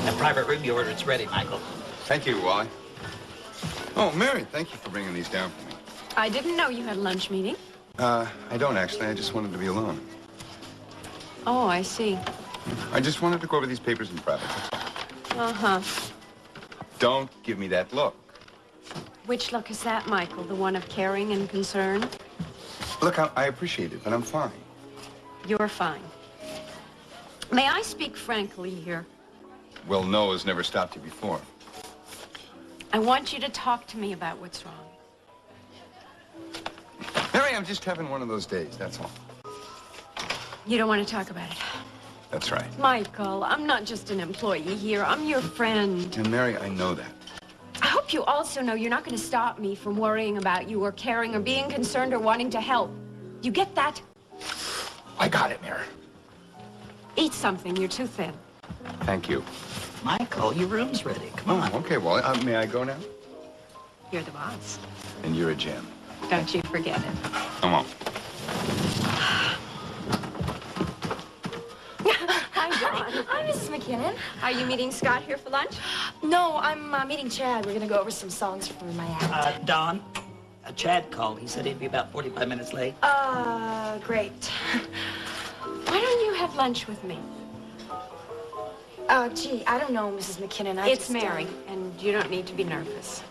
That private rib you ordered is ready, Michael. Thank you, Wally. Oh, Mary, thank you for bringing these down for me. I didn't know you had a lunch meeting. I don't, actually. I just wanted to be alone. Oh, I see. I just wanted to go over these papers in private. Uh-huh. Don't give me that look. Which look is that, Michael? The one of caring and concern? Look, I appreciate it, but I'm fine. You're fine. May I speak frankly here? Well, no has never stopped you before. I want you to talk to me about what's wrong. Mary, I'm just having one of those days, that's all. You don't want to talk about it? That's right. Michael, I'm not just an employee here. I'm your friend. And Mary, I know that. I hope you also know you're not going to stop me from worrying about you or caring or being concerned or wanting to help. You get that? I got it, Mary. Eat something. You're too thin. Thank you. Michael, your room's ready. Come on. Okay, Wally. May I go now? You're the boss. And you're a gem. Don't you forget it. Come on. Hi, Dawn. Hi, Mrs. McKinnon. Are you meeting Scott here for lunch? No, I'm meeting Chad. We're going to go over some songs for my act. Don, Chad called. He said he'd be about 45 minutes late. Great. Why don't you have lunch with me? Gee, I don't know, Mrs. McKinnon. It's Mary, and you don't need to be nervous.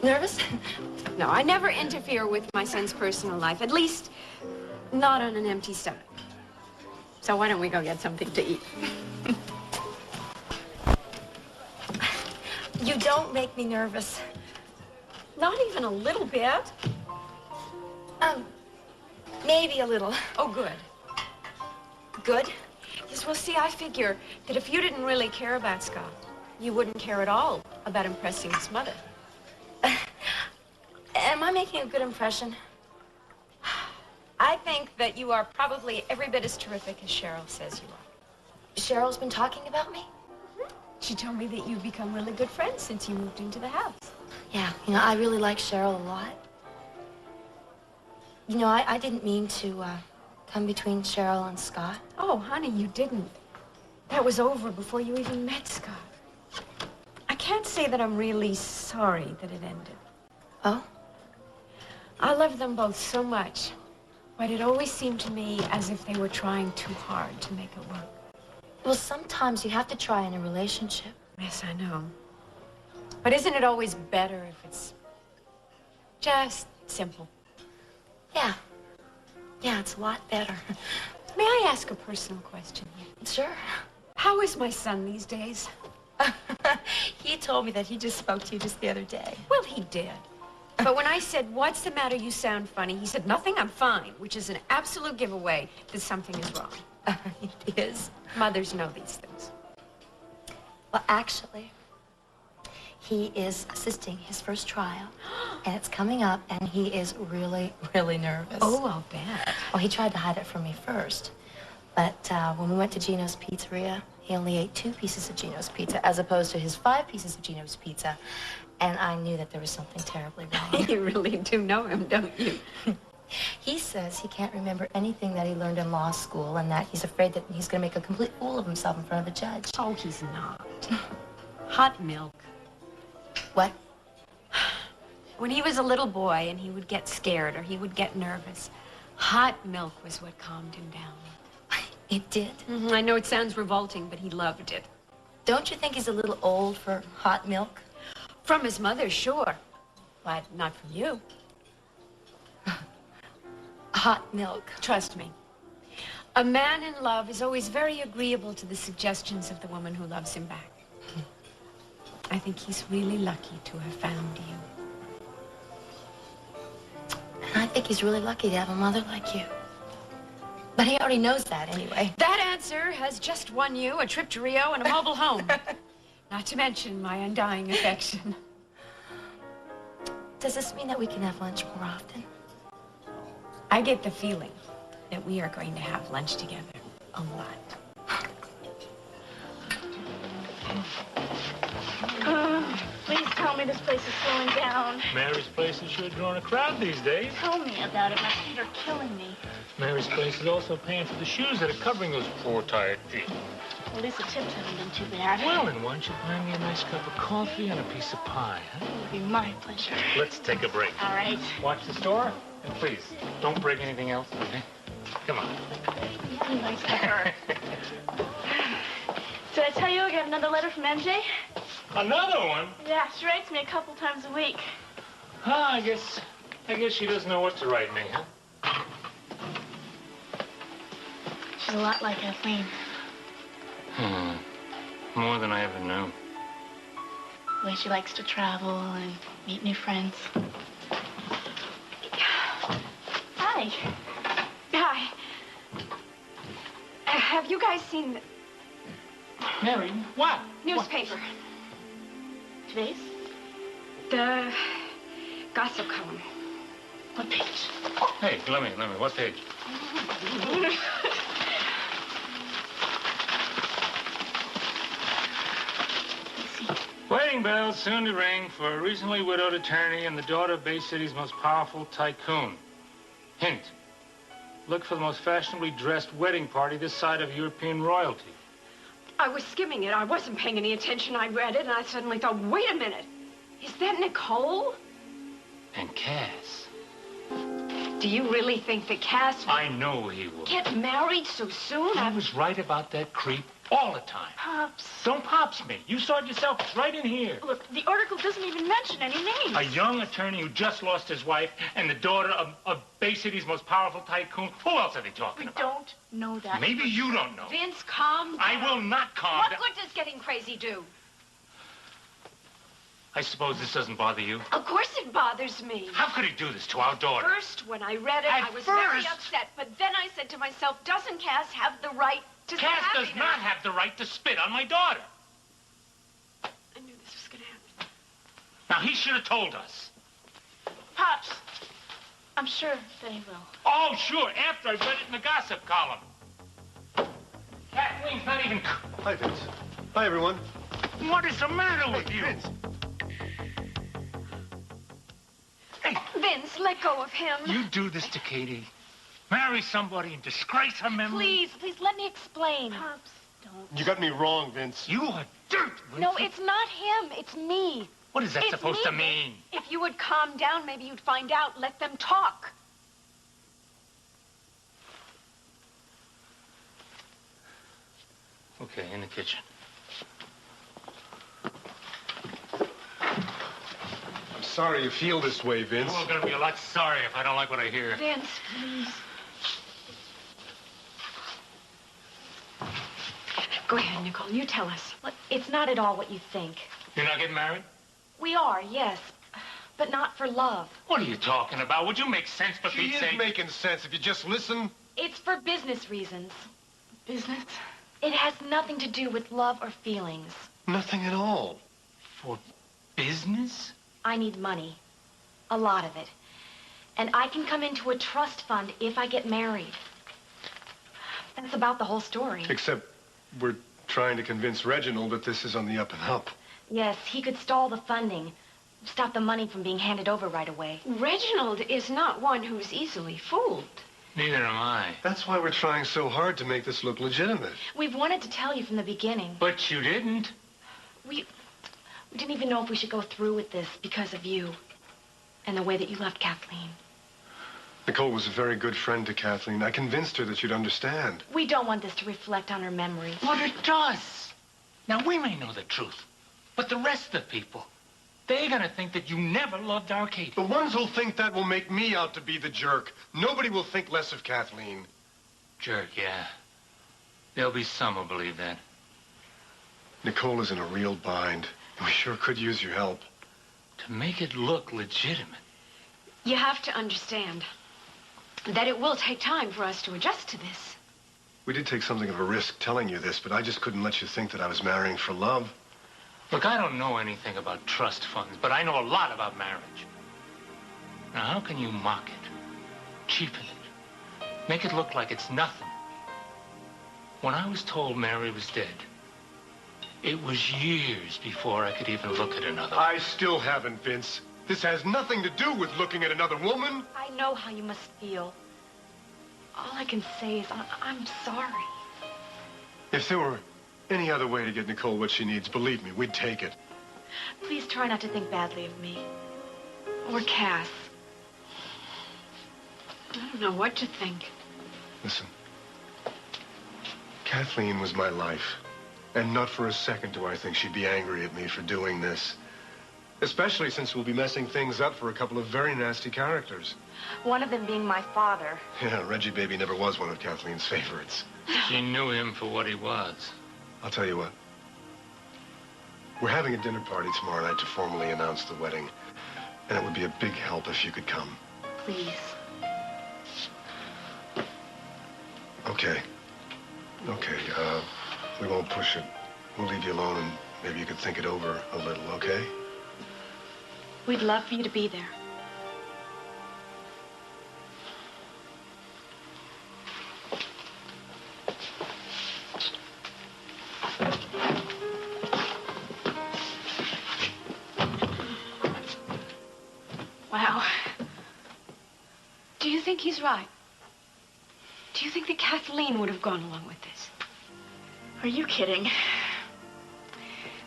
Nervous? No, I never interfere with my son's personal life, at least not on an empty stomach. So why don't we go get something to eat? You don't make me nervous. Not even a little bit. Maybe a little. Oh, good. Good? Yes, well, see, I figure that if you didn't really care about Scott, you wouldn't care at all about impressing his mother. Am I making a good impression? I think that you are probably every bit as terrific as Cheryl says you are. Cheryl's been talking about me? She told me that you've become really good friends since you moved into the house. Yeah, you know, I really like Cheryl a lot. You know, I didn't mean to come between Cheryl and Scott. Oh, honey, you didn't. That was over before you even met Scott. I can't say that I'm really sorry that it ended. Oh? I love them both so much, but it always seemed to me as if they were trying too hard to make it work. Well, sometimes you have to try in a relationship. Yes, I know. But isn't it always better if it's just simple? Yeah. Yeah, it's a lot better. May I ask a personal question? Sure. How is my son these days? He told me that he just spoke to you just the other day. Well, he did. But when I said, "What's the matter? You sound funny," he said, "Nothing, I'm fine," which is an absolute giveaway that something is wrong. It is. Mothers know these things. Well, actually, he is assisting his first trial, and it's coming up, and he is really, really nervous. Oh, I'll bet. Well, he tried to hide it from me first, but when we went to Gino's Pizzeria, he only ate 2 pieces of Gino's pizza, as opposed to his 5 pieces of Gino's pizza, and I knew that there was something terribly wrong. You really do know him, don't you? He says he can't remember anything that he learned in law school, and that he's afraid that he's going to make a complete fool of himself in front of the judge. Oh, he's not. Hot milk. What? When he was a little boy and he would get scared or he would get nervous, hot milk was what calmed him down. It did? I know it sounds revolting, but he loved it. Don't you think he's a little old for hot milk? From his mother, sure. But not from you. Hot milk. Trust me. A man in love is always very agreeable to the suggestions of the woman who loves him back. I think he's really lucky to have found you. And I think he's really lucky to have a mother like you. But he already knows that anyway. That answer has just won you a trip to Rio and a mobile home. Not to mention my undying affection. Does this mean that we can have lunch more often? I get the feeling that we are going to have lunch together a lot. Please tell me this place is slowing down. Mary's place is sure drawing a crowd these days. Tell me about it. My feet are killing me. Mary's place is also paying for the shoes that are covering those poor, tired feet. At least the tips haven't been too bad. Well, then why don't you buy me a nice cup of coffee and a piece of pie, huh? It would be my pleasure. Let's take a break. All right. Watch the store, and please, don't break anything else, okay? Come on. Nice pepper. Did I tell you I got another letter from MJ? Another one? Yeah, she writes me a couple times a week. I guess she doesn't know what to write me, huh? She's a lot like Kathleen. More than I ever knew. The way she likes to travel and meet new friends. Hi. Hi. Have you guys seen the Mary, what? newspaper? Today's? The gossip column. What page? Hey, let me. What page? Wedding bells soon to ring for a recently widowed attorney and the daughter of Bay City's most powerful tycoon. Hint, look for the most fashionably dressed wedding party this side of European royalty. I was skimming it. I wasn't paying any attention. I read it, and I suddenly thought, wait a minute. Is that Nicole? And Cass. Do you really think that Cass I know he will. get married so soon? I was right about that creep all the time. Pops. Don't pops me. You saw it yourself. It's right in here. Look, the article doesn't even mention any names. A young attorney who just lost his wife and the daughter of Bay City's most powerful tycoon. Who else are they talking We about? don't know that. Maybe you don't know. Vince, calm down. I will not calm What down. good does getting crazy do? I suppose this doesn't bother you. Of course it bothers me. How could he do this to our daughter? First, when I read it, At I was very first? upset. But then I said to myself, doesn't Cass have the right to Cass does happiness? not have the right to spit on my daughter. I knew this was going to happen. Now, he should have told us. Pops. I'm sure that he will. Oh, sure, after I read it in the gossip column. Kathleen's not even... Hi, Vince. Hi, everyone. What is the matter with you? Vince. Hey, Vince, let go of him. you do this to Katie. Marry somebody and disgrace her memory. Please let me explain. Pops, don't. You got me wrong, Vince. You are dirt, Vincent. No, it's not him. It's me. What is that It's supposed me, to mean? If you would calm down, maybe you'd find out. Let them talk. Okay, in the kitchen. I'm sorry you feel this way, Vince. You're gonna be a lot sorry if I don't like what I hear. Vince, please. Go ahead, Nicole. You tell us. Look, it's not at all what you think. You're not getting married? We are, yes, but not for love. What are you talking about? Would you make sense for She Pete's is sake? making sense if you just listen. It's for business reasons. Business? It has nothing to do with love or feelings. Nothing at all. For business? I need money. A lot of it. And I can come into a trust fund if I get married. That's about the whole story. Except we're trying to convince Reginald that this is on the up and up. Yes, he could stall the funding. Stop the money from being handed over right away. Reginald is not one who's easily fooled. Neither am I. That's why we're trying so hard to make this look legitimate. We've wanted to tell you from the beginning. But you didn't. We didn't even know if we should go through with this because of you and the way that you left Kathleen. Nicole was a very good friend to Kathleen. I convinced her that you'd understand. We don't want this to reflect on her memory. But it does. Now, we may know the truth, but the rest of the people, they're gonna think that you never loved our Katie. The ones who'll think that will make me out to be the jerk. Nobody will think less of Kathleen. Jerk, yeah. There'll be some who'll believe that. Nicole is in a real bind. We sure could use your help. To make it look legitimate. You have to understand that it will take time for us to adjust to this. We did take something of a risk telling you this, but I just couldn't let you think that I was marrying for love. Look, I don't know anything about trust funds, but I know a lot about marriage. Now, how can you mock it, cheapen it, make it look like it's nothing? When I was told Mary was dead, it was years before I could even look at another. I still haven't, Vince. This has nothing to do with looking at another woman. I know how you must feel. All I can say is I'm sorry. If there were Any other way to get Nicole what she needs, believe me, we'd take it. Please try not to think badly of me. Or Cass. I don't know what to think. Listen, Kathleen was my life. And not for a second do I think she'd be angry at me for doing this. Especially since we'll be messing things up for a couple of very nasty characters. One of them being my father. Yeah, Reggie Baby never was one of Kathleen's favorites. She knew him for what he was. I'll tell you what. We're having a dinner party tomorrow night to formally announce the wedding. And it would be a big help if you could come. Please. Okay. Okay, we won't push it. We'll leave you alone and maybe you could think it over a little, okay? We'd love for you to be there. Wow. Do you think he's right? Do you think that Kathleen would have gone along with this? Are you kidding?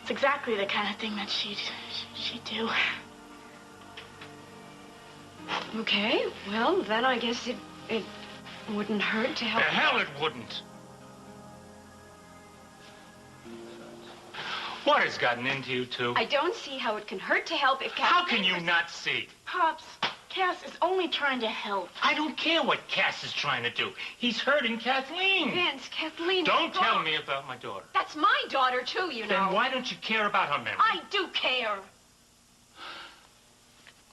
It's exactly the kind of thing that she'd do. Okay, well, then I guess it wouldn't hurt to help. The hell it wouldn't. What has gotten into you two? I don't see how it can hurt to help if Kathleen... How can you not see? Pops, Cass is only trying to help. I don't care what Cass is trying to do. He's hurting Kathleen. Vince, Kathleen... Don't tell me about my daughter. That's my daughter, too, you know. Then why don't you care about her memory? I do care.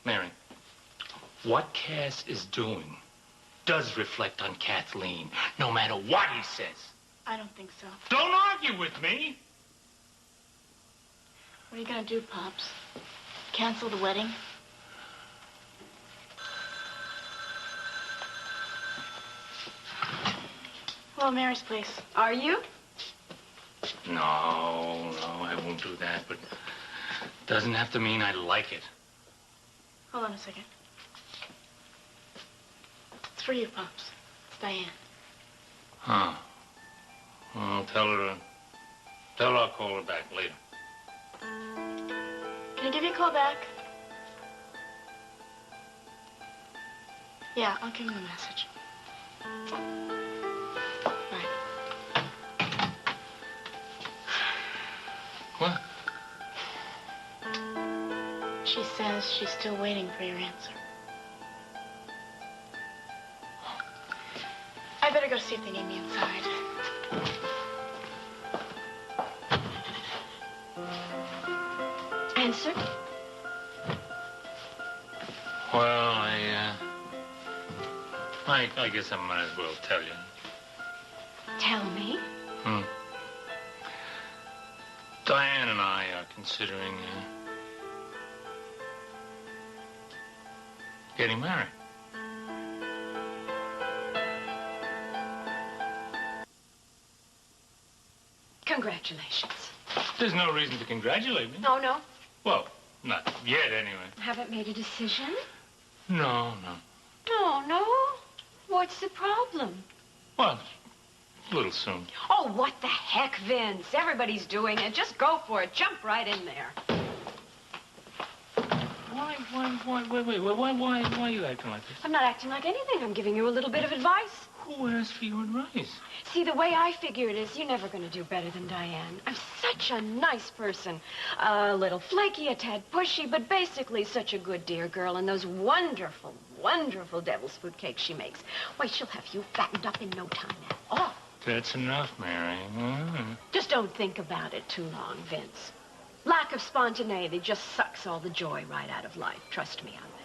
Mary, what Cass is doing does reflect on Kathleen, no matter what he says. I don't think so. Don't argue with me. What are you gonna do, Pops? Cancel the wedding? Well, Mary's place. Are you? No, I won't do that, but doesn't have to mean I like it. Hold on a second. It's for you, Pops. It's Diane. Huh. Well, tell her I'll call her back later. Can I give you a call back? Yeah, I'll give him a message. Bye. What? She says she's still waiting for your answer. I better go see if they need me inside. Answer? Well, I guess I might as well tell you. Tell me. Diane and I are considering getting married. Congratulations. There's no reason to congratulate me. No. Well, not yet, anyway. Haven't made a decision? No. No. What's the problem? Well, a little soon. Oh, what the heck, Vince? Everybody's doing it. Just go for it. Jump right in there. Why are you acting like this? I'm not acting like anything. I'm giving you a little bit of advice. Who asked for your advice? See, the way I figure it is, you're never going to do better than Diane. I'm such a nice person. A little flaky, a tad pushy, but basically such a good dear girl. And those wonderful, wonderful devil's food cakes she makes. Why, she'll have you fattened up in no time at all. That's enough, Mary. Just don't think about it too long, Vince. Lack of spontaneity just sucks all the joy right out of life. Trust me on that.